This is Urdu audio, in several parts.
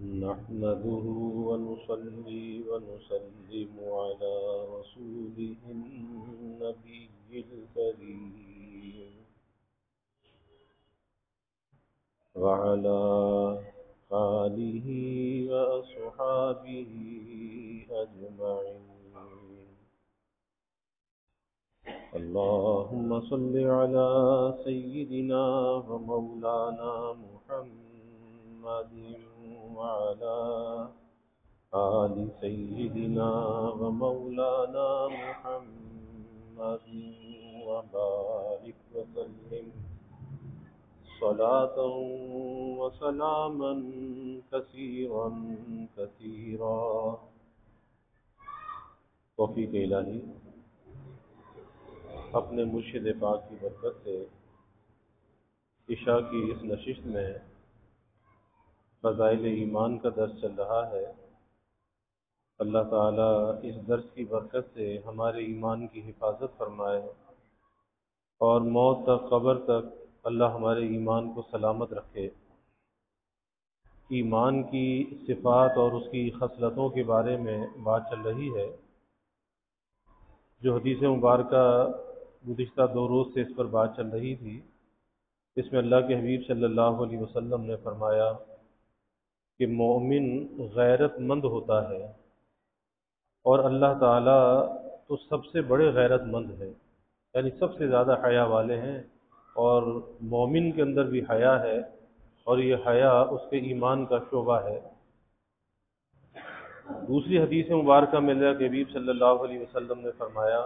نحمده ونصلي ونسلم على رسوله النبي الكريم وعلى آله وأصحابه أجمعين. اللهم صل على سيدنا ومولانا محمد وعلى آل سيدنا ومولانا محمد وبارك وسلم صلاة وسلاما كثيرا كثيرا. توفیق الہی اپنے مرشد پاک کی برکت سے عشاء کی اس نشست میں فضائل ایمان کا درس چل رہا ہے. اللہ تعالیٰ اس درس کی برکت سے ہمارے ایمان کی حفاظت فرمائے اور موت تک قبر تک اللہ ہمارے ایمان کو سلامت رکھے. ایمان کی صفات اور اس کی خصلتوں کے بارے میں بات چل رہی ہے. جو حدیث مبارکہ گزشتہ 2 روز سے اس پر بات چل رہی تھی، اس میں اللہ کے حبیب صلی اللہ علیہ وسلم نے فرمایا کہ مومن غیرت مند ہوتا ہے اور اللہ تعالیٰ تو سب سے بڑے غیرت مند ہے، یعنی سب سے زیادہ حیا والے ہیں، اور مومن کے اندر بھی حیا ہے اور یہ حیا اس کے ایمان کا شعبہ ہے. دوسری حدیث مبارکہ میں اللہ کے حبیب صلی اللہ علیہ وسلم نے فرمایا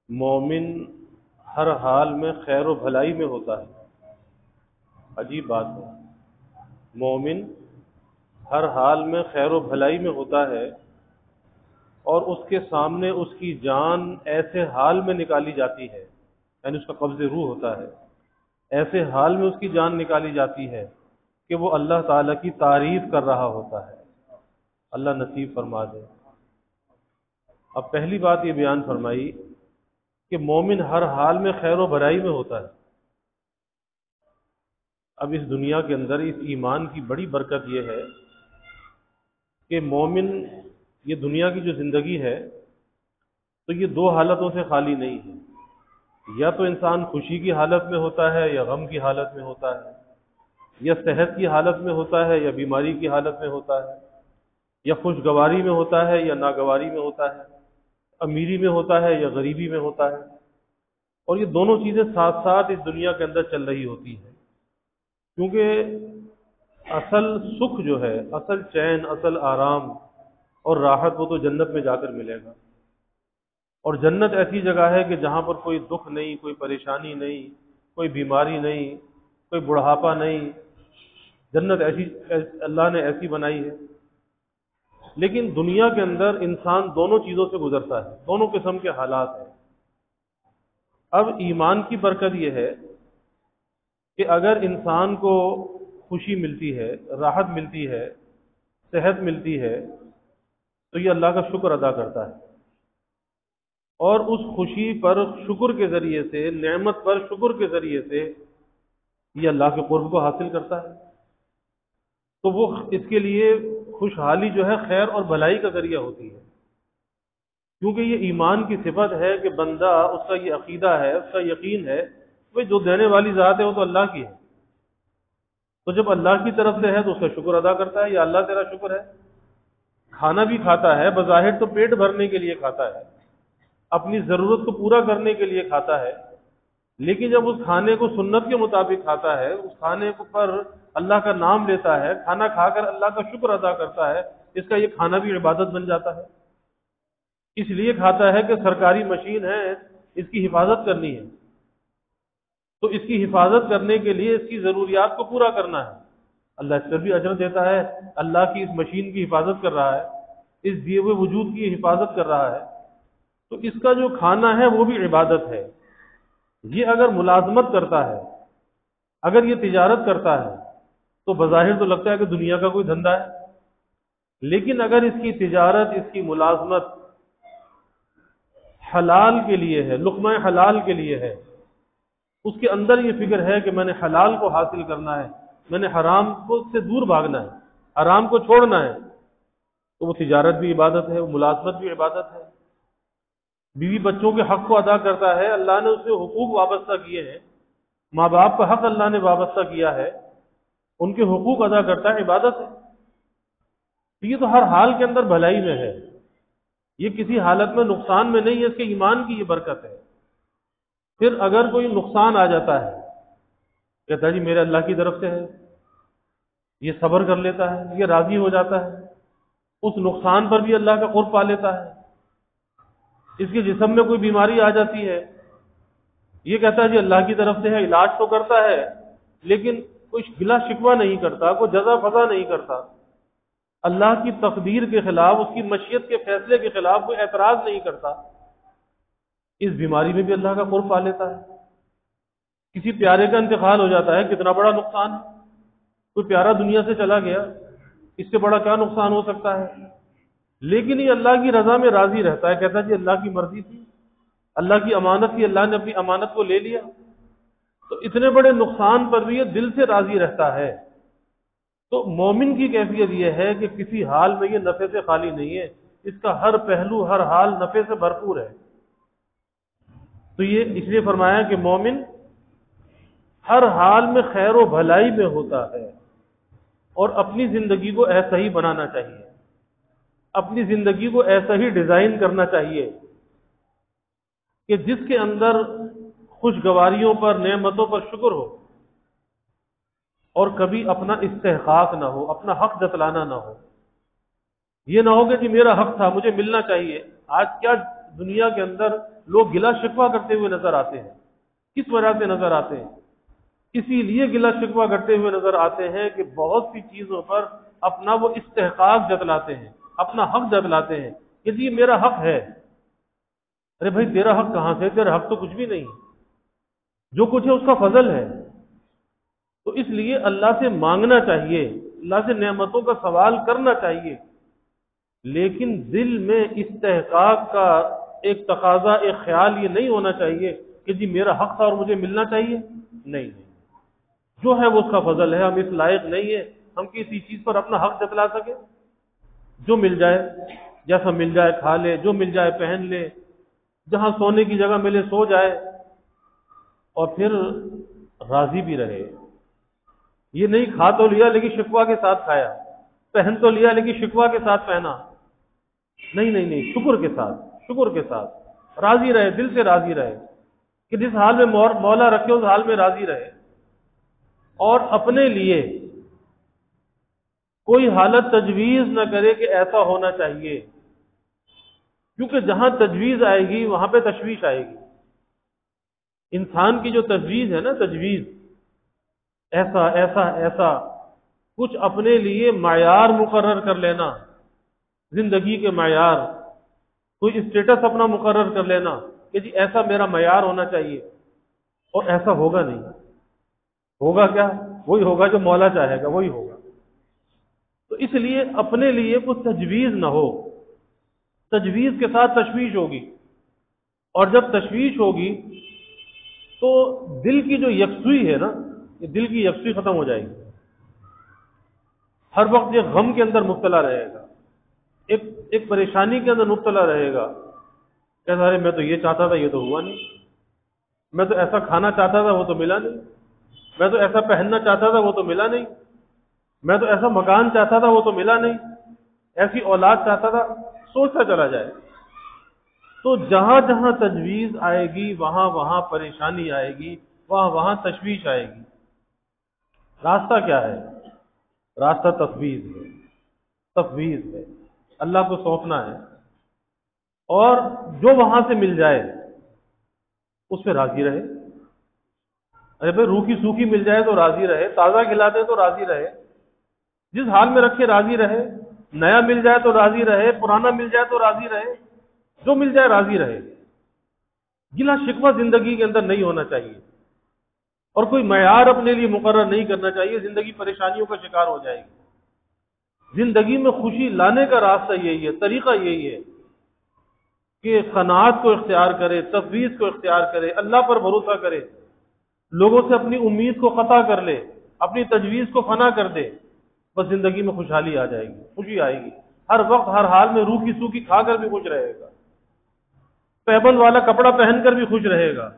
مومن ہر حال میں خیر و بھلائی میں ہوتا ہے. عجیب بات ہے، مومن ہر حال میں خیر و بھلائی میں ہوتا ہے اور اس کے سامنے اس کی جان ایسے حال میں نکالی جاتی ہے، یعنی اس کا قبض روح ہوتا ہے، ایسے حال میں اس کی جان نکالی جاتی ہے کہ وہ اللہ تعالیٰ کی تعریف کر رہا ہوتا ہے. اللہ نصیب فرما دے. اب پہلی بات یہ بیان فرمائی کہ مومن ہر حال میں خیر و بھلائی میں ہوتا ہے. اب اس دنیا کے اندر اس ایمان کی بڑی برکت یہ ہے کہ مومن یہ دنیا کی جو زندگی ہے تو یہ 2 حالتوں سے خالی نہیں ہے. یا تو انسان خوشی کی حالت میں ہوتا ہے یا غم کی حالت میں ہوتا ہے، یا صحت کی حالت میں ہوتا ہے یا بیماری کی حالت میں ہوتا ہے، یا خوشگواری میں ہوتا ہے یا ناگواری میں ہوتا ہے، امیری میں ہوتا ہے یا غریبی میں ہوتا ہے. اور یہ دونوں چیزیں ساتھ ساتھ اس دنیا کے اندر چل رہی ہوتی ہیں، کیونکہ اصل سکھ جو ہے، اصل چین، اصل آرام اور راحت وہ تو جنت میں جا کر ملے گا. اور جنت ایسی جگہ ہے کہ جہاں پر کوئی دکھ نہیں، کوئی پریشانی نہیں، کوئی بیماری نہیں، کوئی بڑھاپا نہیں. جنت ایسی اللہ نے ایسی بنائی ہے. لیکن دنیا کے اندر انسان دونوں چیزوں سے گزرتا ہے، دونوں قسم کے حالات ہیں. اب ایمان کی برکت یہ ہے کہ اگر انسان کو خوشی ملتی ہے، راحت ملتی ہے، صحت ملتی ہے تو یہ اللہ کا شکر ادا کرتا ہے، اور اس خوشی پر شکر کے ذریعے سے، نعمت پر شکر کے ذریعے سے یہ اللہ کے قرب کو حاصل کرتا ہے. تو وہ اس کے لیے خوشحالی جو ہے خیر اور بھلائی کا ذریعہ ہوتی ہے، کیونکہ یہ ایمان کی صفت ہے کہ بندہ، اس کا یہ عقیدہ ہے، اس کا یقین ہے کہ جو دینے والی ذات ہے وہ تو اللہ کی ہے. تو جب اللہ کی طرف سے ہے تو اس کا شکر ادا کرتا ہے. یا اللہ تیرا شکر ہے. کھانا بھی کھاتا ہے، بظاہر تو پیٹ بھرنے کے لیے کھاتا ہے، اپنی ضرورت کو پورا کرنے کے لیے کھاتا ہے، لیکن جب اس کھانے کو سنت کے مطابق کھاتا ہے، اس کھانے پر اللہ کا نام لیتا ہے، کھانا کھا کر اللہ کا شکر ادا کرتا ہے، اس کا یہ کھانا بھی عبادت بن جاتا ہے. اس لیے کھاتا ہے کہ سرکاری مشین ہے، اس کی حفاظت کرنی ہے، تو اس کی حفاظت کرنے کے لیے اس کی ضروریات کو پورا کرنا ہے. اللہ اس پر بھی اجر دیتا ہے. اللہ کی اس مشین کی حفاظت کر رہا ہے، اس دیے ہوئے وجود کی حفاظت کر رہا ہے، تو اس کا جو کھانا ہے وہ بھی عبادت ہے. یہ اگر ملازمت کرتا ہے، اگر یہ تجارت کرتا ہے تو بظاہر تو لگتا ہے کہ دنیا کا کوئی دھندا ہے، لیکن اگر اس کی تجارت، اس کی ملازمت حلال کے لیے ہے، لقمہ حلال کے لیے ہے، اس کے اندر یہ فکر ہے کہ میں نے حلال کو حاصل کرنا ہے، میں نے حرام کو سے دور بھاگنا ہے، حرام کو چھوڑنا ہے، تو وہ تجارت بھی عبادت ہے، وہ ملازمت بھی عبادت ہے۔ بیوی بچوں کے حق کو ادا کرتا ہے، اللہ نے اسے حقوق وابستہ کیے ہیں، ماں باپ کا حق اللہ نے وابستہ کیا ہے، ان کے حقوق ادا کرتا ہے، عبادت ہے۔ یہ تو ہر حال کے اندر بھلائی میں ہے، یہ کسی حالت میں نقصان میں نہیں ہے، اس کے ایمان کی یہ برکت ہے۔ پھر اگر کوئی نقصان آ جاتا ہے، کہتا ہے جی میرے اللہ کی طرف سے ہے، یہ صبر کر لیتا ہے، یہ راضی ہو جاتا ہے، اس نقصان پر بھی اللہ کا قرب پا لیتا ہے۔ اس کے جسم میں کوئی بیماری آ جاتی ہے، یہ کہتا ہے جی اللہ کی طرف سے ہے، علاج تو کرتا ہے لیکن کوئی گلا شکوہ نہیں کرتا، کوئی جزا فضا نہیں کرتا، اللہ کی تقدیر کے خلاف، اس کی مشیت کے فیصلے کے خلاف کوئی اعتراض نہیں کرتا، اس بیماری میں بھی اللہ کا قرب پا لیتا ہے۔ کسی پیارے کا انتقال ہو جاتا ہے، کتنا بڑا نقصان ہے، کوئی پیارا دنیا سے چلا گیا، اس سے بڑا کیا نقصان ہو سکتا ہے؟ لیکن یہ اللہ کی رضا میں راضی رہتا ہے، کہتا ہے جی اللہ کی مرضی تھی، اللہ کی امانت تھی، اللہ نے اپنی امانت کو لے لیا۔ تو اتنے بڑے نقصان پر بھی یہ دل سے راضی رہتا ہے۔ تو مومن کی کیفیت یہ ہے کہ کسی حال میں یہ نفع سے خالی نہیں ہے، اس کا ہر پہلو، ہر حال نفع سے بھرپور ہے۔ تو یہ اس لیے فرمایا کہ مومن ہر حال میں خیر و بھلائی میں ہوتا ہے، اور اپنی زندگی کو ایسا ہی بنانا چاہیے، اپنی زندگی کو ایسا ہی ڈیزائن کرنا چاہیے کہ جس کے اندر خوشگواریوں پر، نعمتوں پر شکر ہو، اور کبھی اپنا استحقاق نہ ہو، اپنا حق جتلانا نہ ہو۔ یہ نہ ہو کہ جی میرا حق تھا، مجھے ملنا چاہیے۔ آج کیا دنیا کے اندر لوگ گلا شکوہ کرتے ہوئے نظر آتے ہیں، کس وجہ سے نظر آتے ہیں؟ اسی لیے گلا شکوہ کرتے ہوئے نظر آتے ہیں کہ بہت سی چیزوں پر اپنا وہ استحقاق جتلاتے ہیں، اپنا حق جتلاتے ہیں کہ جی میرا حق ہے۔ ارے بھائی تیرا حق کہاں سے؟ تیرا حق تو کچھ بھی نہیں، جو کچھ ہے اس کا فضل ہے۔ تو اس لیے اللہ سے مانگنا چاہیے، اللہ سے نعمتوں کا سوال کرنا چاہیے، لیکن دل میں استحقاق کا ایک تقاضا، ایک خیال یہ نہیں ہونا چاہیے کہ جی میرا حق تھا اور مجھے ملنا چاہیے۔ نہیں، جو ہے وہ اس کا فضل ہے، ہم اس لائق نہیں ہے ہم کسی چیز پر اپنا حق جتلا سکیں۔ جو مل جائے، جیسا مل جائے کھا لے، جو مل جائے پہن لے، جہاں سونے کی جگہ ملے سو جائے، اور پھر راضی بھی رہے۔ یہ نہیں کھا تو لیا لیکن شکوہ کے ساتھ کھایا، پہن تو لیا لیکن شکوہ کے ساتھ پہنا، نہیں نہیں نہیں، شکر کے ساتھ، شکر کے ساتھ راضی رہے، دل سے راضی رہے کہ جس حال میں مولا رکھے اس حال میں راضی رہے، اور اپنے لیے کوئی حالت تجویز نہ کرے کہ ایسا ہونا چاہیے، کیونکہ جہاں تجویز آئے گی وہاں پہ تشویش آئے گی۔ انسان کی جو تجویز ہے نا، تجویز ایسا ایسا ایسا، کچھ اپنے لیے معیار مقرر کر لینا، زندگی کے معیار، کوئی اسٹیٹس اپنا مقرر کر لینا کہ جی ایسا میرا معیار ہونا چاہیے، اور ایسا ہوگا نہیں۔ ہوگا کیا؟ وہی ہوگا جو مولا چاہے گا، وہی ہوگا۔ تو اس لیے اپنے لیے کوئی تجویز نہ ہو، تجویز کے ساتھ تشویش ہوگی، اور جب تشویش ہوگی تو دل کی جو یکسوئی ہے نا، یہ دل کی یکسوئی ختم ہو جائے گی، ہر وقت یہ غم کے اندر مبتلا رہے گا، ایک پریشانی کے اندر مبتلا رہے گا، کہتا ہے میں تو یہ چاہتا تھا یہ تو ہوا نہیں، میں تو ایسا کھانا چاہتا تھا وہ تو ملا نہیں، میں تو ایسا پہننا چاہتا تھا وہ تو ملا نہیں، میں تو ایسا مکان چاہتا تھا وہ تو ملا نہیں، ایسی اولاد چاہتا تھا، سوچتا چلا جائے۔ تو جہاں جہاں تجویز آئے گی وہاں وہاں پریشانی آئے گی، وہاں وہاں تشویش آئے گی۔ راستہ کیا ہے؟ راستہ تفویض ہے، تفویض ہے، اللہ کو سونپنا ہے، اور جو وہاں سے مل جائے اس پہ راضی رہے۔ ارے بھائی روکھی سوکھی مل جائے تو راضی رہے، تازہ کھلا دے تو راضی رہے، جس حال میں رکھے راضی رہے، نیا مل جائے تو راضی رہے، پرانا مل جائے تو راضی رہے، جو مل جائے راضی رہے۔ گلا شکوہ زندگی کے اندر نہیں ہونا چاہیے، اور کوئی معیار اپنے لیے مقرر نہیں کرنا چاہیے، زندگی پریشانیوں کا شکار ہو جائے گی۔ زندگی میں خوشی لانے کا راستہ یہی ہے، طریقہ یہی ہے کہ قناعت کو اختیار کرے، تفویض کو اختیار کرے، اللہ پر بھروسہ کرے، لوگوں سے اپنی امید کو قطع کر لے، اپنی تجویز کو فنا کر دے، بس زندگی میں خوشحالی آ جائے گی، خوشی آئے گی، ہر وقت ہر حال میں روکھی سوکھی کھا کر بھی خوش رہے گا، پیبند والا کپڑا پہن کر بھی خوش رہے گا،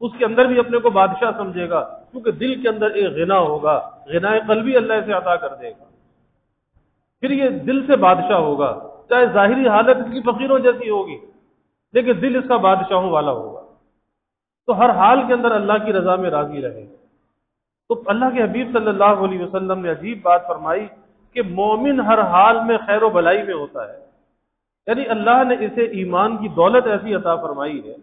اس کے اندر بھی اپنے کو بادشاہ سمجھے گا، کیونکہ دل کے اندر ایک غنا ہوگا، غنا قلبی اللہ اسے عطا کر دے گا، پھر یہ دل سے بادشاہ ہوگا، چاہے ظاہری حالت اس کی فقیروں جیسی ہوگی لیکن دل اس کا بادشاہوں والا ہوگا، تو ہر حال کے اندر اللہ کی رضا میں راضی رہے۔ تو اللہ کے حبیب صلی اللہ علیہ وسلم نے عجیب بات فرمائی کہ مومن ہر حال میں خیر و بلائی میں ہوتا ہے، یعنی اللہ نے اسے ایمان کی دولت ایسی عطا فرمائی ہے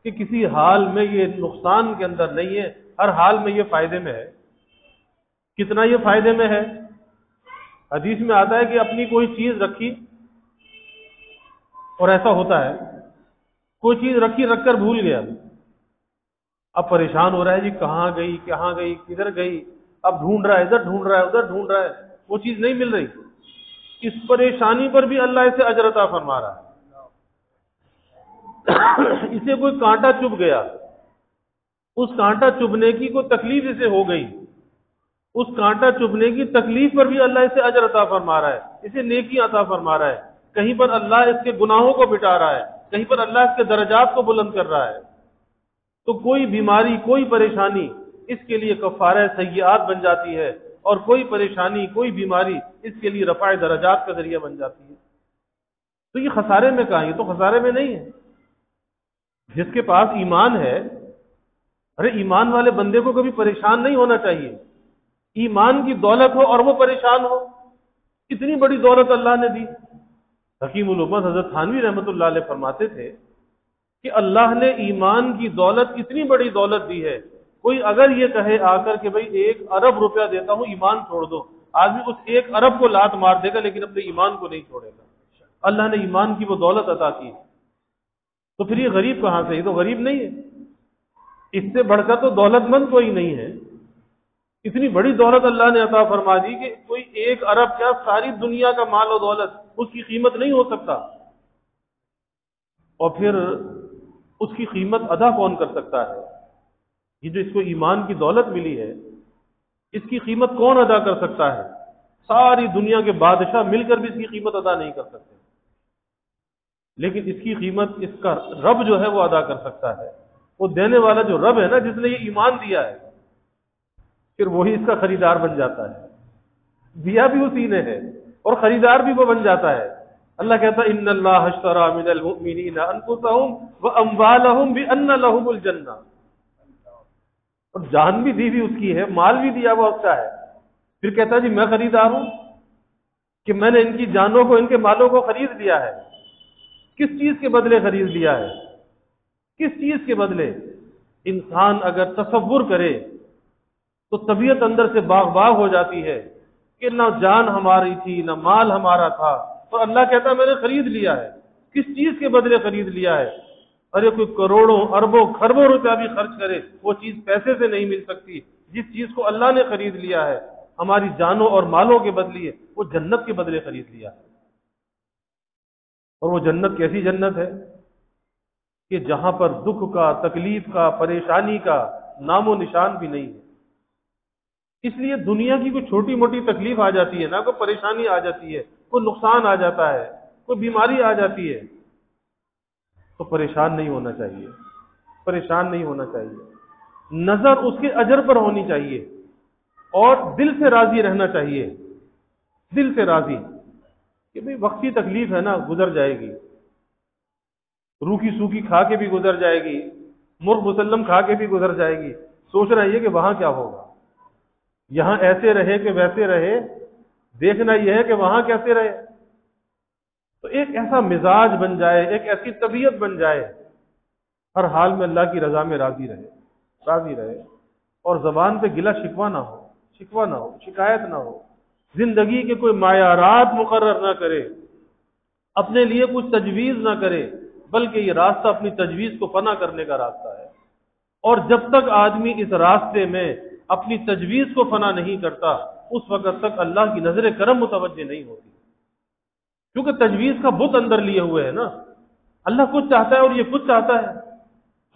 کہ کسی حال میں یہ نقصان کے اندر نہیں ہے، ہر حال میں یہ فائدے میں ہے۔ کتنا یہ فائدے میں ہے؟ حدیث میں آتا ہے کہ اپنی کوئی چیز رکھی، اور ایسا ہوتا ہے کوئی چیز رکھی رکھ کر بھول گیا، اب پریشان ہو رہا ہے جی کہاں گئی کدھر گئی، اب ڈھونڈ رہا ہے، ادھر ڈھونڈ رہا ہے ادھر ڈھونڈ رہا ہے، وہ چیز نہیں مل رہی، اس پریشانی پر بھی اللہ اسے اجر عطا فرما رہا ہے۔ اسے کوئی کانٹا چبھ گیا، اس کانٹا چبھنے کی کوئی تکلیف اسے ہو گئی، اس کانٹا چبھنے کی تکلیف پر بھی اللہ اسے اجر عطا فرما رہا ہے، اسے نیکی عطا فرما رہا ہے، کہیں پر اللہ اس کے گناہوں کو مٹا رہا ہے، کہیں پر اللہ اس کے درجات کو بلند کر رہا ہے۔ تو کوئی بیماری، کوئی پریشانی اس کے لیے کفارہ سیئات بن جاتی ہے، اور کوئی پریشانی، کوئی بیماری اس کے لیے رفع درجات کا ذریعہ بن جاتی ہے۔ تو یہ خسارے میں کہاں؟ یہ تو خسارے میں نہیں ہے۔ جس کے پاس ایمان ہے، ارے ایمان والے بندے کو کبھی پریشان نہیں ہونا چاہیے، ایمان کی دولت ہو اور وہ پریشان ہو، اتنی بڑی دولت اللہ نے دی۔ حکیم الامت حضرت تھانوی رحمۃ اللہ علیہ فرماتے تھے کہ اللہ نے ایمان کی دولت اتنی بڑی دولت دی ہے، کوئی اگر یہ کہے آ کر کہ بھئی 1 ارب روپیہ دیتا ہوں ایمان چھوڑ دو، آدمی اس 1 ارب کو لات مار دے گا لیکن اپنے ایمان کو نہیں چھوڑے گا۔ اللہ نے ایمان کی وہ دولت عطا کی، تو پھر یہ غریب کہاں سے؟ یہ تو غریب نہیں ہے، اس سے بڑھ کر تو دولت مند کوئی نہیں ہے۔ اتنی بڑی دولت اللہ نے عطا فرما دی کہ کوئی 1 ارب کیا ساری دنیا کا مال و دولت اس کی قیمت نہیں ہو سکتا، اور پھر اس کی قیمت ادا کون کر سکتا ہے؟ یہ جو اس کو ایمان کی دولت ملی ہے، اس کی قیمت کون ادا کر سکتا ہے؟ ساری دنیا کے بادشاہ مل کر بھی اس کی قیمت ادا نہیں کر سکتے، لیکن اس کی قیمت اس کا رب جو ہے وہ ادا کر سکتا ہے۔ وہ دینے والا جو رب ہے نا، جس نے یہ ایمان دیا ہے، پھر وہی اس کا خریدار بن جاتا ہے، دیا بھی اسی نے ہے اور خریدار بھی وہ بن جاتا ہے۔ اللہ کہتا ہے ان اللہ اشتری من المؤمنین انفسهم واموالهم بان لهم الجنہ، اور جان بھی دی اس کی ہے، مال بھی دیا ہوا اس کا ہے، پھر کہتا ہے جی میں خریدار ہوں کہ میں نے ان کی جانوں کو، ان کے مالوں کو خرید لیا ہے۔ کس چیز کے بدلے خرید لیا ہے؟ کس چیز کے بدلے؟ انسان اگر تصور کرے تو طبیعت اندر سے باغ باغ ہو جاتی ہے کہ نہ جان ہماری تھی نہ مال ہمارا تھا، اور اللہ کہتا ہے میں نے خرید لیا ہے۔ کس چیز کے بدلے خرید لیا ہے؟ ارے کوئی کروڑوں اربوں خربوں روپیہ بھی خرچ کرے، وہ چیز پیسے سے نہیں مل سکتی۔ جس چیز کو اللہ نے خرید لیا ہے، ہماری جانوں اور مالوں کے بدلے، وہ جنت کے بدلے خرید لیا ہے۔ اور وہ جنت کیسی جنت ہے کہ جہاں پر دکھ کا، تکلیف کا، پریشانی کا نام و نشان بھی نہیں ہے۔ اس لیے دنیا کی کوئی چھوٹی موٹی تکلیف آ جاتی ہے نا، کوئی پریشانی آ جاتی ہے، کوئی نقصان آ جاتا ہے، کوئی بیماری آ جاتی ہے، تو پریشان نہیں ہونا چاہیے، پریشان نہیں ہونا چاہیے، نظر اس کے اجر پر ہونی چاہیے، اور دل سے راضی رہنا چاہیے، دل سے راضی کہ بھئی وقتی تکلیف ہے نا، گزر جائے گی، روکھی سوکھی کھا کے بھی گزر جائے گی، مرغ مسلم کھا کے بھی گزر جائے گی، سوچ رہی ہے کہ وہاں کیا ہوگا، یہاں ایسے رہے کہ ویسے رہے، دیکھنا یہ ہے کہ وہاں کیسے رہے۔ تو ایک ایسا مزاج بن جائے، ایک ایسی طبیعت بن جائے، ہر حال میں اللہ کی رضا میں راضی رہے، راضی رہے، اور زبان پہ گلا شکوہ نہ ہو، شکوہ نہ ہو، شکایت نہ ہو، زندگی کے کوئی معیارات مقرر نہ کرے، اپنے لیے کچھ تجویز نہ کرے، بلکہ یہ راستہ اپنی تجویز کو فنا کرنے کا راستہ ہے۔ اور جب تک آدمی اس راستے میں اپنی تجویز کو فنا نہیں کرتا، اس وقت تک اللہ کی نظر کرم متوجہ نہیں ہوتی، کیونکہ تجویز کا بت اندر لیے ہوئے ہے نا۔ اللہ کچھ چاہتا ہے اور یہ کچھ چاہتا ہے۔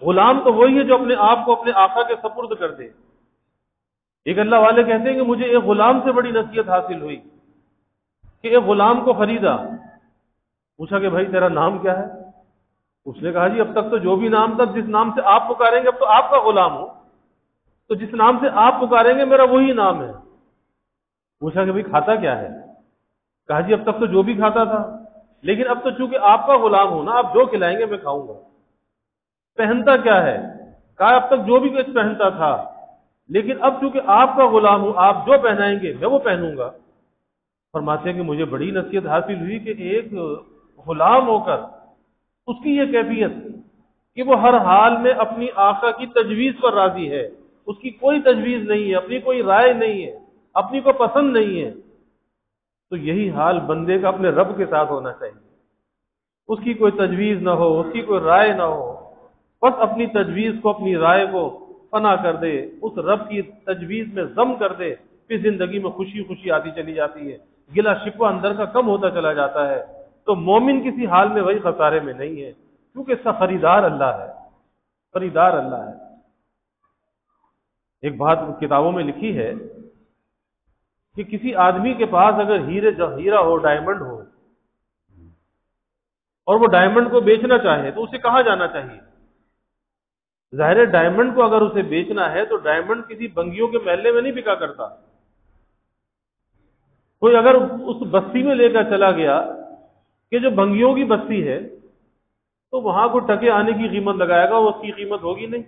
غلام تو وہی ہے جو اپنے آپ کو اپنے آقا کے سپرد کر دے، ایک اللہ والے کہتے ہیں کہ مجھے ایک غلام سے بڑی نصیحت حاصل ہوئی کہ ایک غلام کو خریدا. پوچھا کہ بھائی تیرا نام کیا ہے؟ اس نے کہا جی اب تک تو جو بھی نام تھا، جس نام سے آپ پکاریں گے اب تو آپ کا غلام ہوں، تو جس نام سے آپ پکاریں گے میرا وہی نام ہے. پوچھا کہ بھائی کھاتا کیا ہے؟ کہا جی اب تک تو جو بھی کھاتا تھا، لیکن اب تو چونکہ آپ کا غلام ہوں نا، آپ جو کھلائیں گے میں کھاؤں گا. پہنتا کیا ہے؟ کہا اب تک جو بھی کچھ پہنتا تھا، لیکن اب چونکہ آپ کا غلام ہوں، آپ جو پہنائیں گے میں وہ پہنوں گا. فرماتے ہیں کہ مجھے بڑی نصیحت حاصل ہوئی کہ ایک غلام ہو کر اس کی یہ کیفیت کہ وہ ہر حال میں اپنی آقا کی تجویز پر راضی ہے، اس کی کوئی تجویز نہیں ہے، اپنی کوئی رائے نہیں ہے، اپنی کو پسند نہیں ہے. تو یہی حال بندے کا اپنے رب کے ساتھ ہونا چاہیے. اس کی کوئی تجویز نہ ہو، اس کی کوئی رائے نہ ہو، بس اپنی تجویز کو، اپنی رائے کو فنا کر دے، اس رب کی تجویز میں ضم کر دے، پھر زندگی میں خوشی خوشی آتی چلی جاتی ہے، گلا شکوہ اندر کا کم ہوتا چلا جاتا ہے. تو مومن کسی حال میں وہی خسارے میں نہیں ہے، کیونکہ اس کا خریدار اللہ ہے، خریدار اللہ ہے. ایک بات کتابوں میں لکھی ہے کہ کسی آدمی کے پاس اگر ہیرا ہو، ڈائمنڈ ہو، اور وہ ڈائمنڈ کو بیچنا چاہے تو اسے کہاں جانا چاہیے؟ ظاہر ہے ڈائمنڈ کو اگر اسے بیچنا ہے تو ڈائمنڈ کسی بنگیوں کے محلے میں نہیں بکا کرتا. کوئی اگر اس بستی میں لے کر چلا گیا کہ جو بنگیوں کی بستی ہے، تو وہاں کو ٹکے آنے کی قیمت لگائے گا، وہ اس کی قیمت ہوگی نہیں.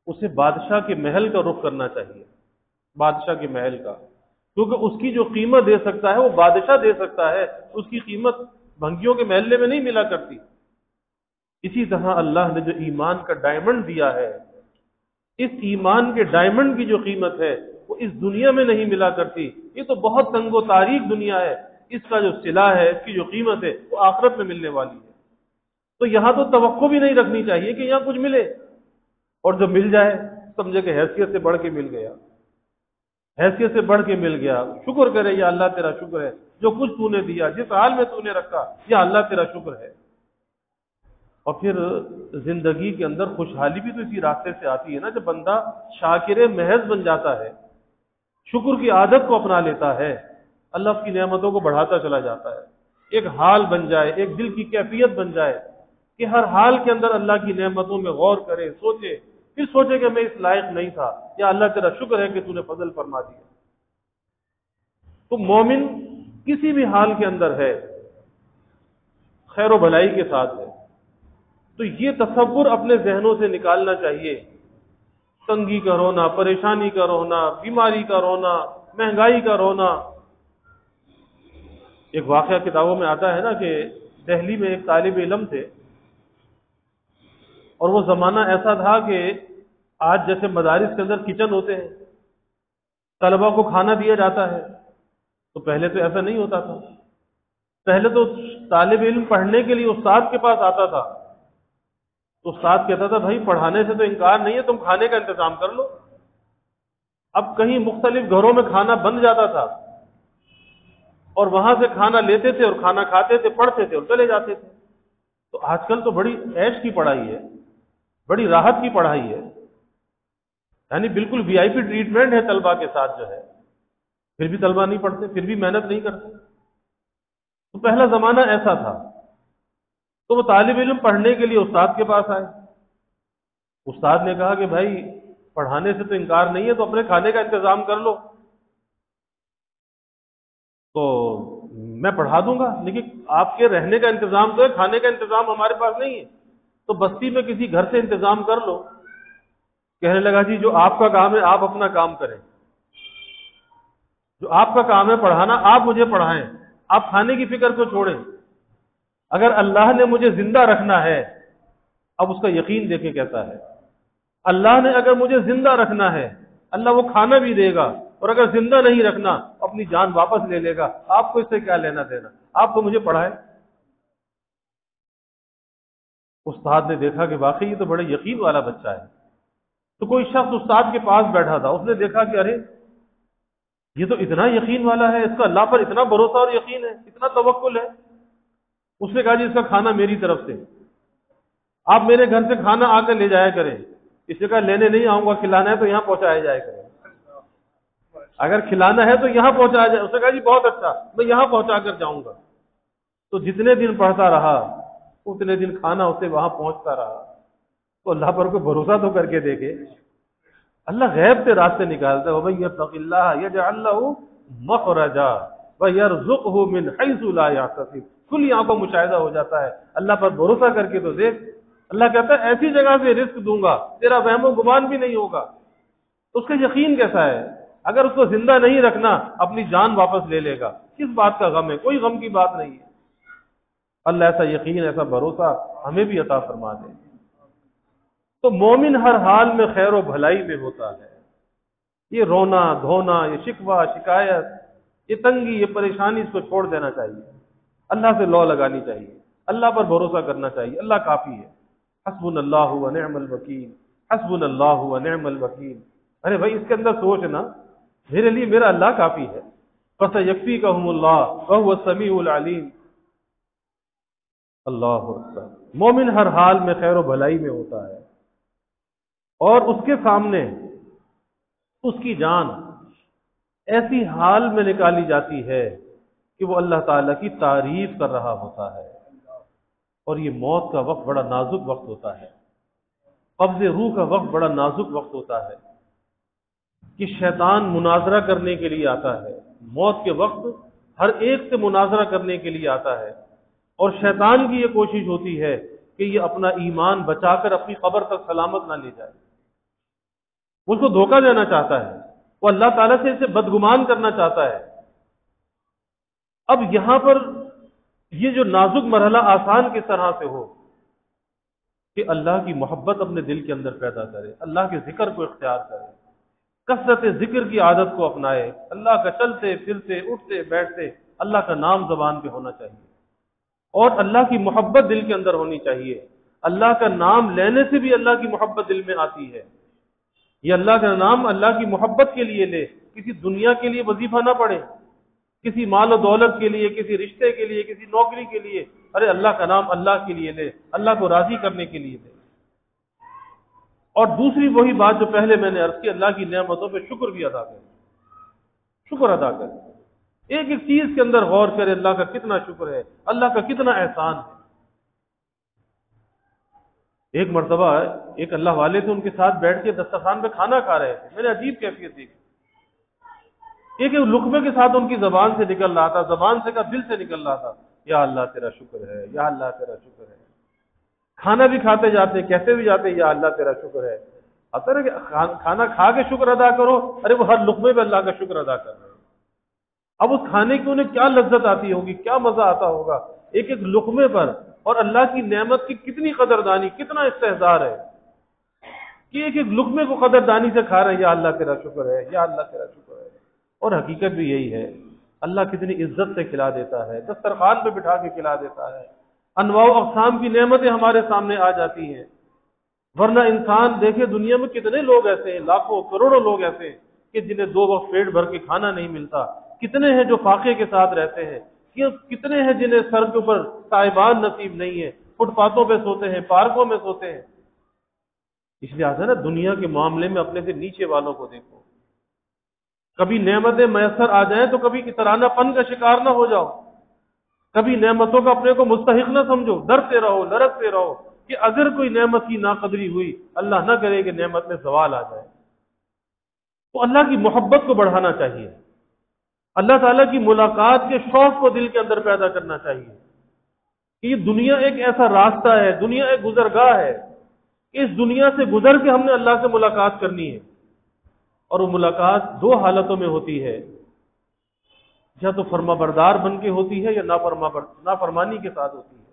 اسے بادشاہ کے محل کا رخ کرنا چاہیے، بادشاہ کے محل کا، کیونکہ اس کی جو قیمت دے سکتا ہے وہ بادشاہ دے سکتا ہے، اس کی قیمت بھنگیوں کے محلے میں نہیں ملا کرتی. اسی طرح اللہ نے جو ایمان کا ڈائمنڈ دیا ہے، اس ایمان کے ڈائمنڈ کی جو قیمت ہے وہ اس دنیا میں نہیں ملا کرتی. یہ تو بہت تنگ و تاریک دنیا ہے، اس کا جو صلہ ہے، اس کی جو قیمت ہے وہ آخرت میں ملنے والی ہے. تو یہاں تو توقع بھی نہیں رکھنی چاہیے کہ یہاں کچھ ملے، اور جو مل جائے سمجھے کہ حیثیت سے بڑھ کے مل گیا، حیثیت سے بڑھ کے مل گیا. شکر کرے یا اللہ تیرا شکر ہے، جو کچھ تو نے دیا، جس حال میں تو نے رکھا، یا اللہ تیرا شکر ہے. اور پھر زندگی کے اندر خوشحالی بھی تو اسی راستے سے آتی ہے نا، جب بندہ شاکر محض بن جاتا ہے، شکر کی عادت کو اپنا لیتا ہے، اللہ اس کی نعمتوں کو بڑھاتا چلا جاتا ہے. ایک حال بن جائے، ایک دل کی کیفیت بن جائے کہ ہر حال کے اندر اللہ کی نعمتوں میں غور کرے، سوچے، پھر سوچے کہ میں اس لائق نہیں تھا، یا اللہ تیرا شکر ہے کہ تو نے فضل فرما دیا. تو مومن کسی بھی حال کے اندر ہے، خیر و بھلائی کے ساتھ ہے. تو یہ تصور اپنے ذہنوں سے نکالنا چاہیے. تنگی کا رونا، پریشانی کا رونا، بیماری کا رونا، مہنگائی کا رونا. ایک واقعہ کتابوں میں آتا ہے نا کہ دہلی میں ایک طالب علم تھے، اور وہ زمانہ ایسا تھا کہ آج جیسے مدارس کے اندر کچن ہوتے ہیں، طلبہ کو کھانا دیا جاتا ہے، تو پہلے تو ایسا نہیں ہوتا تھا. پہلے تو طالب علم پڑھنے کے لیے استاد کے پاس آتا تھا، تو استاد کہتا تھا بھائی پڑھانے سے تو انکار نہیں ہے، تم کھانے کا انتظام کر لو. اب کہیں مختلف گھروں میں کھانا بن جاتا تھا، اور وہاں سے کھانا لیتے تھے اور کھانا کھاتے تھے، پڑھتے تھے اور چلے جاتے تھے. تو آج کل تو بڑی عیش کی پڑھائی ہے، بڑی راحت کی پڑھائی ہے، یعنی بالکل وی آئی پی ٹریٹمنٹ ہے طلبہ کے ساتھ جو ہے. پھر بھی طلبہ نہیں پڑھتے، پھر بھی محنت نہیں کرتے. تو پہلا زمانہ ایسا تھا. تو وہ طالب علم پڑھنے کے لیے استاد کے پاس آئے. استاد نے کہا کہ بھائی پڑھانے سے تو انکار نہیں ہے، تو اپنے کھانے کا انتظام کر لو. تو میں پڑھا دوں گا، لیکن آپ کے رہنے کا انتظام تو ہے، کھانے کا انتظام ہمارے پاس نہیں ہے. تو بستی میں کسی گھر سے انتظام کر لو. کہنے لگا جی جو آپ کا کام ہے آپ اپنا کام کریں، جو آپ کا کام ہے پڑھانا، آپ مجھے پڑھائیں، آپ کھانے کی فکر کو چھوڑیں. اگر اللہ نے مجھے زندہ رکھنا ہے، اب اس کا یقین دیکھیں کیسا ہے. اللہ نے اگر مجھے زندہ رکھنا ہے، اللہ وہ کھانا بھی دے گا، اور اگر زندہ نہیں رکھنا اپنی جان واپس لے لے گا. آپ کو اس سے کیا لینا دینا، آپ تو مجھے پڑھائیں. استاد نے دیکھا کہ واقعی یہ تو بڑے یقین والا بچہ ہے. تو کوئی شخص استاد کے پاس بیٹھا تھا، اس نے دیکھا کہ ارے یہ تو اتنا یقین والا ہے، اس کا اللہ پر اتنا بھروسہ اور یقین ہے، اتنا توکل ہے. اس نے کہا جی اس کا کھانا میری طرف سے، آپ میرے گھر سے کھانا آ کر لے جایا کریں. اس نے کہا لینے نہیں آؤں گا، کھلانا ہے تو یہاں پہنچایا جائے کریں. اگر کھلانا ہے تو یہاں پہنچایا جائے. اس نے کہا جی بہت اچھا، میں یہاں پہنچا کر جاؤں گا. تو جتنے دن پڑھتا رہا اتنے دن کھانا اسے وہاں پہنچتا رہا. تو اللہ پر کوئی بھروسہ تو کر کے دیکھے. اللہ غیب سے راستے نکالتا ہے. وَمَن يَتَّقِ اللَّهَ يَجْعَل لَّهُ مَخْرَجًا وَيَرْزُقْهُ مِنْ حَيْثُ لَا يَحْتَسِبُ. کھلی آنکھوں مشاہدہ ہو جاتا ہے. اللہ پر بھروسہ کر کے تو دیکھ. اللہ کہتا ہے ایسی جگہ سے رزق دوں گا تیرا وہم و گمان بھی نہیں ہوگا. اس کا یقین کیسا ہے؟ اگر اس کو زندہ نہیں رکھنا اپنی جان واپس لے لے گا. کس بات کا غم ہے؟ کوئی غم کی بات نہیں ہے. اللہ ایسا یقین، ایسا بھروسہ ہمیں بھی عطا فرما دے. تو مومن ہر حال میں خیر و بھلائی میں ہوتا ہے. یہ رونا دھونا، یہ شکوہ شکایت، یہ تنگی، یہ پریشانی، اس کو چھوڑ دینا چاہیے. اللہ سے لو لگانی چاہیے، اللہ پر بھروسہ کرنا چاہیے. اللہ کافی ہے. حسبنا اللہ و نعم الوکیل، حسبنا اللہ و نعم الوکیل. ارے بھائی اس کے اندر سوچ نا، میرے لیے میرا اللہ کافی ہے. فَسَيَكْفِيكَهُمُ اللَّهُ وَهُوَ السَّمِيعُ الْعَلِيمُ. اللہ اکبر. مومن ہر حال میں خیر و بھلائی میں ہوتا ہے، اور اس کے سامنے اس کی جان ایسی حال میں نکالی جاتی ہے کہ وہ اللہ تعالیٰ کی تعریف کر رہا ہوتا ہے. اور یہ موت کا وقت بڑا نازک وقت ہوتا ہے، قبض روح کا وقت بڑا نازک وقت ہوتا ہے کہ شیطان مناظرہ کرنے کے لیے آتا ہے. موت کے وقت ہر ایک سے مناظرہ کرنے کے لیے آتا ہے، اور شیطان کی یہ کوشش ہوتی ہے کہ یہ اپنا ایمان بچا کر اپنی قبر تک سلامت نہ لے جائے. وہ اس کو دھوکہ دینا چاہتا ہے، وہ اللہ تعالیٰ سے اسے بدگمان کرنا چاہتا ہے. اب یہاں پر یہ جو نازک مرحلہ آسان کس طرح سے ہو کہ اللہ کی محبت اپنے دل کے اندر پیدا کرے، اللہ کے ذکر کو اختیار کرے، کثرت ذکر کی عادت کو اپنائے. اللہ کا چلتے پھرتے اٹھتے بیٹھتے اللہ کا نام زبان پہ ہونا چاہیے، اور اللہ کی محبت دل کے اندر ہونی چاہیے. اللہ کا نام لینے سے بھی اللہ کی محبت دل میں آتی ہے. یہ اللہ کا نام اللہ کی محبت کے لیے لے، کسی دنیا کے لیے وظیفہ نہ پڑھے، کسی مال و دولت کے لیے، کسی رشتے کے لیے، کسی نوکری کے لیے. ارے اللہ کا نام اللہ کے لیے لے، اللہ کو راضی کرنے کے لیے لے. اور دوسری وہی بات جو پہلے میں نے عرض کی، اللہ کی نعمتوں پہ شکر بھی ادا کرے. شکر ادا کرے، ایک ایک چیز کے اندر غور کرے، اللہ کا کتنا شکر ہے، اللہ کا کتنا احسان ہے. ایک مرتبہ ایک اللہ والے تھے، ان کے ساتھ بیٹھ کے دسترخوان پہ کھانا کھا رہے تھے. میں نے عجیب کیفیت دیکھی. ایک ایک لقمے کے ساتھ ان کی زبان سے نکل رہا تھا، زبان سے کا دل سے نکل رہا تھا، یا اللہ تیرا شکر ہے، یا اللہ تیرا شکر ہے. کھانا بھی کھاتے جاتے، کہتے بھی جاتے یا اللہ تیرا شکر ہے. اب کہ کھانا کھا کے شکر ادا کرو، ارے وہ ہر لقمے پہ اللہ کا شکر ادا کر رہے ہیں. اب اس کھانے کی انہیں کیا لذت آتی ہوگی، کیا مزہ آتا ہوگا ایک ایک لقمے پر. اور اللہ کی نعمت کی کتنی قدردانی، کتنا استحضار ہے کہ ایک ایک لقمے کو قدردانی سے کھا رہے ہیں، یا اللہ تیرا شکر ہے، یا اللہ تیرا شکر ہے. اور حقیقت بھی یہی ہے، اللہ کتنی عزت سے کھلا دیتا ہے، دسترخوان پہ بٹھا کے کھلا دیتا ہے. انواع و اقسام کی نعمتیں ہمارے سامنے آ جاتی ہیں. ورنہ انسان دیکھے دنیا میں کتنے لوگ ایسے ہیں، لاکھوں کروڑوں لوگ ایسے ہیں کہ جنہیں 2 وقت پیٹ بھر کے کھانا نہیں ملتا. کتنے ہیں جو فاقے کے ساتھ رہتے ہیں، کتنے ہیں جنہیں سر کے اوپر صاحبان نصیب نہیں ہے، فٹ پاتھوں پہ سوتے ہیں، پارکوں میں سوتے ہیں. اس لیے آتا ہے نا، دنیا کے معاملے میں اپنے سے نیچے والوں کو دیکھو. کبھی نعمتیں میسر آ جائیں تو کبھی اترانا پن کا شکار نہ ہو جاؤ. کبھی نعمتوں کا اپنے کو مستحق نہ سمجھو، ڈرتے رہو، لرزتے رہو کہ اگر کوئی نعمت کی ناقدری ہوئی، اللہ نہ کرے کہ نعمت میں زوال آ جائے. تو اللہ کی محبت کو بڑھانا چاہیے، اللہ تعالیٰ کی ملاقات کے شوق کو دل کے اندر پیدا کرنا چاہیے کہ یہ دنیا ایک ایسا راستہ ہے، دنیا ایک گزرگاہ ہے کہ اس دنیا سے گزر کے ہم نے اللہ سے ملاقات کرنی ہے. اور وہ ملاقات 2 حالتوں میں ہوتی ہے، یا تو فرما بردار بن کے ہوتی ہے، یا نافرمانی کے ساتھ ہوتی ہے.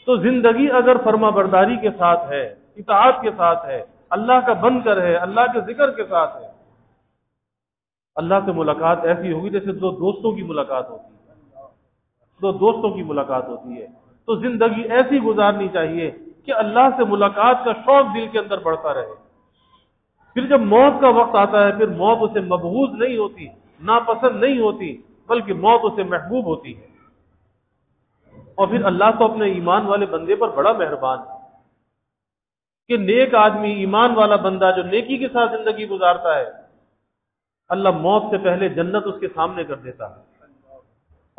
تو زندگی اگر فرما برداری کے ساتھ ہے، اطاعت کے ساتھ ہے، اللہ کا بن کر ہے، اللہ کے ذکر کے ساتھ ہے، اللہ سے ملاقات ایسی ہوگی جیسے 2 دوستوں کی ملاقات ہوتی ہے. 2 دوستوں کی ملاقات ہوتی ہے. تو زندگی ایسی گزارنی چاہیے کہ اللہ سے ملاقات کا شوق دل کے اندر بڑھتا رہے. پھر جب موت کا وقت آتا ہے، پھر موت اسے مبغوض نہیں ہوتی، ناپسند نہیں ہوتی، بلکہ موت اسے محبوب ہوتی ہے. اور پھر اللہ تو اپنے ایمان والے بندے پر بڑا مہربان ہے کہ نیک آدمی، ایمان والا بندہ جو نیکی کے ساتھ زندگی گزارتا ہے، اللہ موت سے پہلے جنت اس کے سامنے کر دیتا ہے،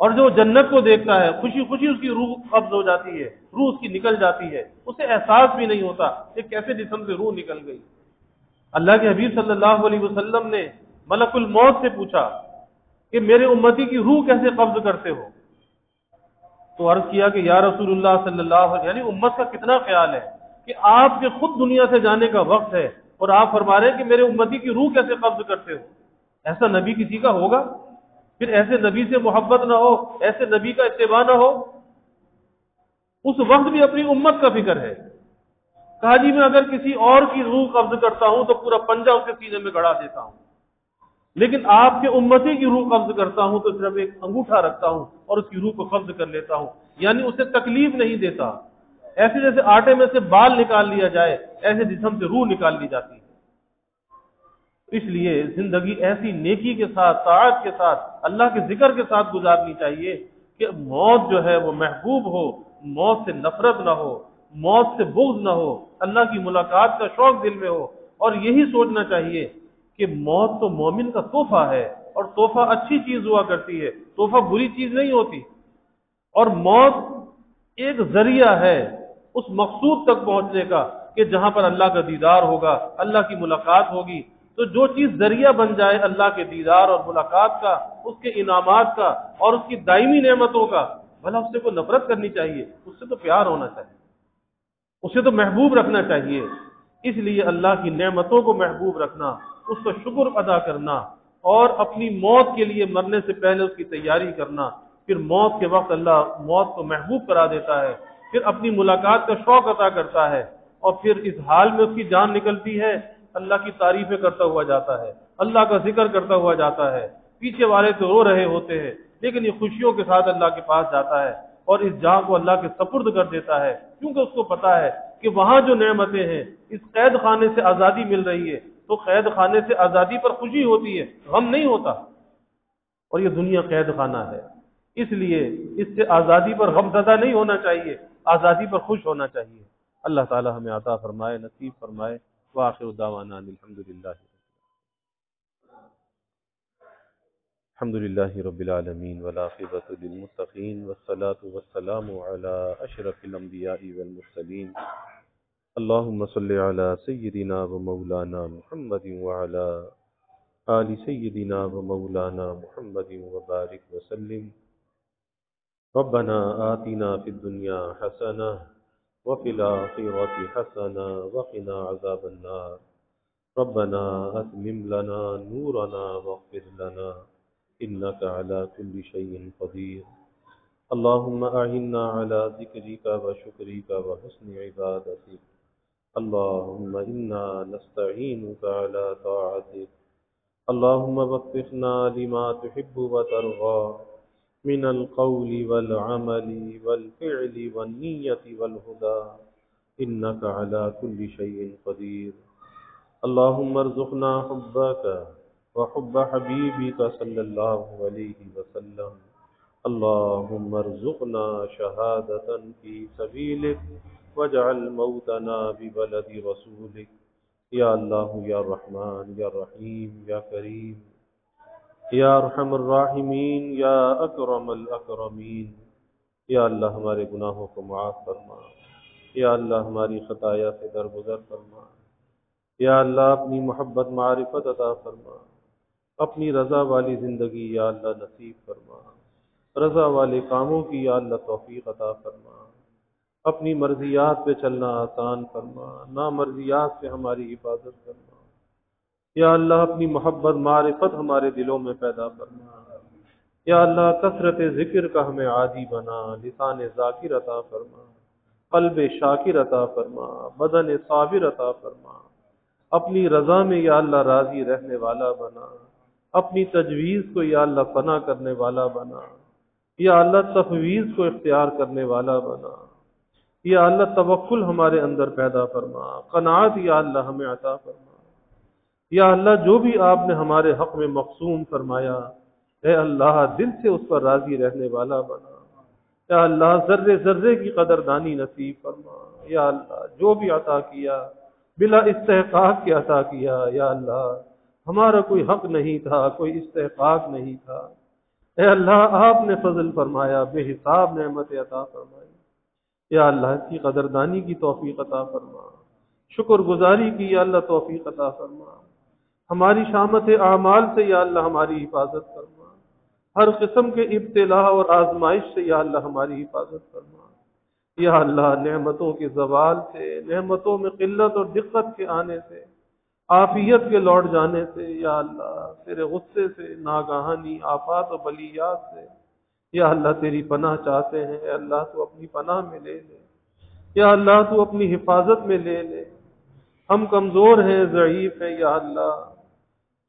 اور جو جنت کو دیکھتا ہے خوشی خوشی اس کی روح قبض ہو جاتی ہے، روح اس کی نکل جاتی ہے، اسے احساس بھی نہیں ہوتا کہ کیسے جسم سے روح نکل گئی۔ اللہ کے حبیب صلی اللہ علیہ وسلم نے ملک الموت سے پوچھا کہ میرے امتی کی روح کیسے قبض کرتے ہو؟ تو عرض کیا کہ یا رسول اللہ صلی اللہ علیہ وسلم، یعنی امت کا کتنا خیال ہے کہ آپ کے خود دنیا سے جانے کا وقت ہے اور آپ فرما رہے ہیں کہ میرے امتی کی روح کیسے قبض کرتے ہو؟ ایسا نبی کسی کا ہوگا؟ پھر ایسے نبی سے محبت نہ ہو، ایسے نبی کا اتباع نہ ہو؟ اس وقت بھی اپنی امت کا فکر ہے۔ کہا جی میں اگر کسی اور کی روح قبض کرتا ہوں تو پورا پنجہ اس کے سینے میں گڑا دیتا ہوں، لیکن آپ کے امتی کی روح قبض کرتا ہوں تو صرف ایک انگوٹھا رکھتا ہوں اور اس کی روح کو قبض کر لیتا ہوں، یعنی اسے تکلیف نہیں دیتا۔ ایسے جیسے آٹے میں سے بال نکال لیا جائے ایسے جسم سے روح نکال لی جاتی ہے۔ اس لیے زندگی ایسی نیکی کے ساتھ، طاعت کے ساتھ، اللہ کے ذکر کے ساتھ گزارنی چاہیے کہ موت جو ہے وہ محبوب ہو، موت سے نفرت نہ ہو، موت سے بغض نہ ہو، اللہ کی ملاقات کا شوق دل میں ہو، اور یہی سوچنا چاہیے کہ موت تو مومن کا تحفہ ہے، اور تحفہ اچھی چیز ہوا کرتی ہے، تحفہ بری چیز نہیں ہوتی، اور موت ایک ذریعہ ہے اس مقصود تک پہنچنے کا کہ جہاں پر اللہ کا دیدار ہوگا، اللہ کی ملاقات ہوگی۔ تو جو چیز ذریعہ بن جائے اللہ کے دیدار اور ملاقات کا، اس کے انعامات کا اور اس کی دائمی نعمتوں کا، بھلا اس سے کوئی نفرت کرنی چاہیے؟ اس سے تو پیار ہونا چاہیے، اسے تو محبوب رکھنا چاہیے۔ اس لیے اللہ کی نعمتوں کو محبوب رکھنا، اس کا شکر ادا کرنا، اور اپنی موت کے لیے مرنے سے پہلے اس کی تیاری کرنا، پھر موت کے وقت اللہ موت کو محبوب کرا دیتا ہے، پھر اپنی ملاقات کا شوق عطا کرتا ہے، اور پھر اس حال میں اس کی جان نکلتی ہے اللہ کی تعریفیں کرتا ہوا جاتا ہے، اللہ کا ذکر کرتا ہوا جاتا ہے، پیچھے والے تو رو رہے ہوتے ہیں لیکن یہ خوشیوں کے ساتھ اللہ کے پاس جاتا ہے اور اس جان کو اللہ کے سپرد کر دیتا ہے، کیونکہ اس کو پتا ہے کہ وہاں جو نعمتیں ہیں، اس قید خانے سے آزادی مل رہی ہے، تو قید خانے سے آزادی پر خوشی ہوتی ہے، غم نہیں ہوتا، اور یہ دنیا قید خانہ ہے، اس لیے اس سے آزادی پر غم زدہ نہیں ہونا چاہیے، آزادی پر خوش ہونا چاہیے۔ اللہ تعالی ہمیں عطا فرمائے، نصیب فرمائے۔ وآخر دعوانا الحمد للہ رب العالمین، والعاقبۃ للمتقین، والصلاة والسلام علی اشرف الانبیاء والمرسلین۔ اللہم صل علی سیدنا و مولانا محمد وعلی آل سیدنا و مولانا محمد وبارک وسلم۔ ربنا آتنا فی الدنیا حسنہ وفي الآخرة حسنة وقنا عذاب النار۔ ربنا أتمم لنا نورنا واغفر لنا إنك على كل شيء قدير۔ اللهم أعنا على ذكرك وشكرك وحسن عبادتك۔ اللهم إنا نستعينك على طاعتك۔ اللهم وفقنا لما تحب وترضى من القول والعمل والفعل والنية والهدى، إنك على كل شيء قدير۔ اللهم ارزقنا حبك وحب حبيبك صلى الله عليه وسلم۔ اللهم ارزقنا شهادة في سبيلك واجعل موتنا ببلد رسولك، یا اللہ یا رحمان یا رحیم یا کریم یا ارحم الراحمین یا اکرم الاکرمین۔ یا اللہ ہمارے گناہوں کو معاف فرما، یا اللہ ہماری خطایا سے درگزر فرما، یا اللہ اپنی محبت معرفت عطا فرما، اپنی رضا والی زندگی یا اللہ نصیب فرما، رضا والے کاموں کی یا اللہ توفیق عطا فرما، اپنی مرضیات پہ چلنا آسان فرما، نامرضیات سے ہماری حفاظت فرما، یا اللہ اپنی محبت معرفت ہمارے دلوں میں پیدا فرما، یا اللہ کثرت ذکر کا ہمیں عادی بنا، لسان ذاکر عطا فرما، قلب شاکر عطا فرما، بدن صابر عطا فرما، اپنی رضا میں یا اللہ راضی رہنے والا بنا، اپنی تجویز کو یا اللہ فنا کرنے والا بنا، یا اللہ تفویض کو اختیار کرنے والا بنا، یا اللہ توکل ہمارے اندر پیدا فرما، قناعت یا اللہ ہمیں عطا فرما، یا اللہ جو بھی آپ نے ہمارے حق میں مقسوم فرمایا، اے اللہ دل سے اس پر راضی رہنے والا بنا، یا اللہ ذرے ذرے کی قدردانی نصیب فرما، یا اللہ جو بھی عطا کیا بلا استحقاق کے عطا کیا، یا اللہ ہمارا کوئی حق نہیں تھا، کوئی استحقاق نہیں تھا۔ اے اللہ آپ نے فضل فرمایا، بے حساب نعمت عطا فرمائی۔ یا اللہ اس کی قدردانی کی توفیق عطا فرما، شکر گزاری کی یا اللہ توفیق عطا فرما۔ ہماری شامت اعمال سے یا اللہ ہماری حفاظت فرما، ہر قسم کے ابتلا اور آزمائش سے یا اللہ ہماری حفاظت فرما۔ یا اللہ نعمتوں کے زوال سے، نعمتوں میں قلت اور دقت کے آنے سے، عافیت کے لوٹ جانے سے، یا اللہ تیرے غصے سے، ناگہانی آفات و بلیات سے یا اللہ تیری پناہ چاہتے ہیں۔ اے اللہ تو اپنی پناہ میں لے لے، یا اللہ تو اپنی حفاظت میں لے لے۔ ہم کمزور ہیں، ضعیف ہیں یا اللہ،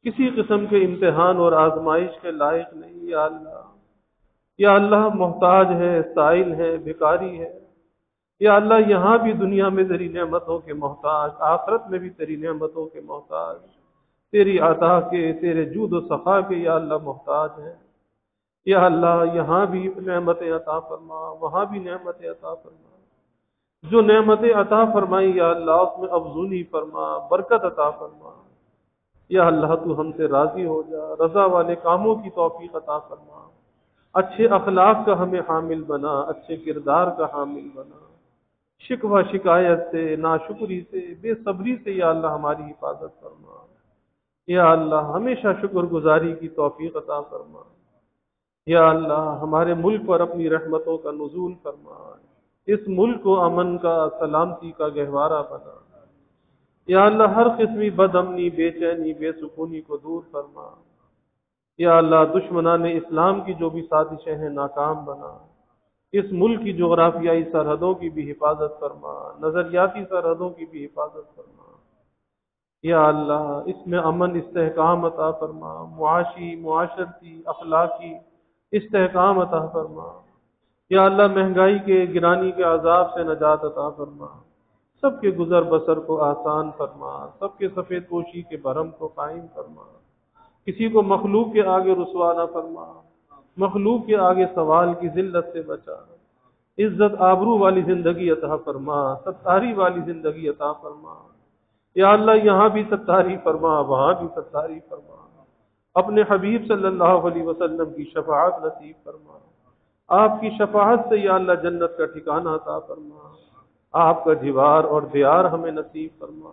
کسی قسم کے امتحان اور آزمائش کے لائق نہیں یا اللہ۔ یا اللہ محتاج ہے، سائل ہے، بھکاری ہے۔ یا اللہ یہاں بھی دنیا میں تیری نعمتوں کے محتاج، آخرت میں بھی تیری نعمتوں کے محتاج، تیری عطا کے، تیرے جود و سخا کے یا اللہ محتاج ہیں۔ یا اللہ یہاں بھی نعمت عطا فرما، وہاں بھی نعمت عطا فرما۔ جو نعمت عطا فرمائی یا اللہ اس میں افزونی فرما، برکت عطا فرما۔ یا اللہ تو ہم سے راضی ہو جا، رضا والے کاموں کی توفیق عطا فرما، اچھے اخلاق کا ہمیں حامل بنا، اچھے کردار کا حامل بنا۔ شکوہ شکایت سے، ناشکری سے، بے صبری سے یا اللہ ہماری حفاظت فرما۔ یا اللہ ہمیشہ شکر گزاری کی توفیق عطا فرما۔ یا اللہ ہمارے ملک پر اپنی رحمتوں کا نزول فرما، اس ملک کو امن کا، سلامتی کا گہوارہ بنا۔ یا اللہ ہر قسمی بد امنی، بے چینی، بے سکونی کو دور فرما۔ یا اللہ دشمنان اسلام کی جو بھی سازشیں ہیں ناکام بنا، اس ملک کی جغرافیائی سرحدوں کی بھی حفاظت فرما، نظریاتی سرحدوں کی بھی حفاظت فرما۔ یا اللہ اس میں امن استحکام عطا فرما، معاشی، معاشرتی، اخلاقی استحکام عطا فرما۔ یا اللہ مہنگائی کے، گرانی کے عذاب سے نجات عطا فرما، سب کے گزر بسر کو آسان فرما، سب کے سفید پوشی کے بھرم کو قائم فرما، کسی کو مخلوق کے آگے رسوا نہ فرما، مخلوق کے آگے سوال کی ذلت سے بچا، عزت آبرو والی زندگی عطا فرما، ستاری والی زندگی عطا فرما۔ یا اللہ یہاں بھی ستاری فرما، وہاں بھی ستاری فرما، اپنے حبیب صلی اللہ علیہ وسلم کی شفاعت نصیب فرما، آپ کی شفاعت سے یا اللہ جنت کا ٹھکانہ عطا فرما، آپ کا جوار اور دیار ہمیں نصیب فرما۔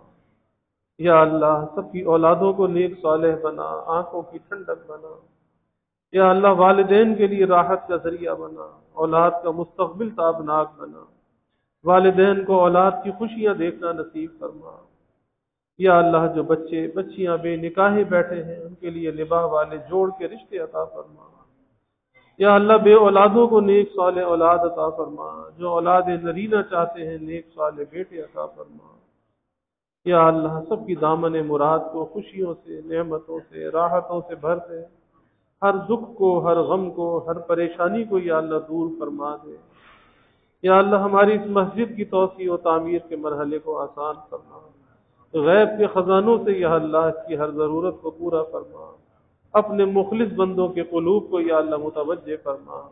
یا اللہ سب کی اولادوں کو نیک صالح بنا، آنکھوں کی ٹھنڈک بنا۔ یا اللہ والدین کے لیے راحت کا ذریعہ بنا، اولاد کا مستقبل تابناک بنا، والدین کو اولاد کی خوشیاں دیکھنا نصیب فرما۔ یا اللہ جو بچے بچیاں بے نکاح بیٹھے ہیں ان کے لیے نباہ والے جوڑ کے رشتے عطا فرما۔ یا اللہ بے اولادوں کو نیک صالح اولاد عطا فرما، جو اولاد نرینہ چاہتے ہیں نیک صالح بیٹے عطا فرما۔ یا اللہ سب کی دامن مراد کو خوشیوں سے، نعمتوں سے، راحتوں سے بھر دے، ہر دکھ کو، ہر غم کو، ہر پریشانی کو یا اللہ دور فرما دے۔ یا اللہ ہماری اس مسجد کی توسیع و تعمیر کے مرحلے کو آسان فرما، غیب کے خزانوں سے یا اللہ اس کی ہر ضرورت کو پورا فرما، اپنے مخلص بندوں کے قلوب کو یا اللہ متوجہ فرما،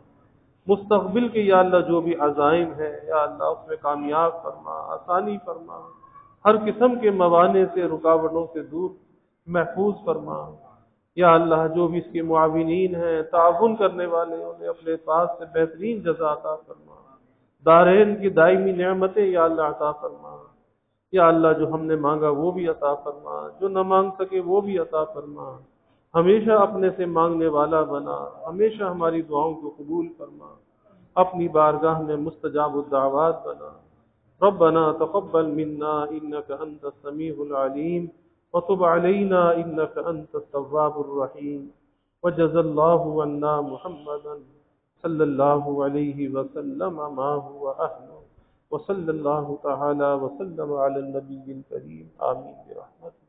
مستقبل کے یا اللہ جو بھی عزائم ہے یا اللہ اس میں کامیاب فرما، آسانی فرما، ہر قسم کے موانع سے، رکاوٹوں سے دور محفوظ فرما۔ یا اللہ جو بھی اس کے معاونین ہیں، تعاون کرنے والے، انہیں اپنے پاس سے بہترین جزا عطا فرما، دارین کی دائمی نعمتیں یا اللہ عطا فرما۔ یا اللہ جو ہم نے مانگا وہ بھی عطا فرما، جو نہ مانگ سکے وہ بھی عطا فرما، ہمیشہ اپنے سے مانگنے والا بنا، ہمیشہ ہماری دعاؤں کو قبول فرما، اپنی بارگاہ میں مستجاب الدعوات بنا۔ ربنا تقبل منا انك انت السميع العليم وتب علينا انك انت التواب الرحيم وجزى الله عنا محمدا صلى الله عليه وسلم ما هو اهله وصلى الله تعالى وسلم على النبي الكريم آمين برحمته۔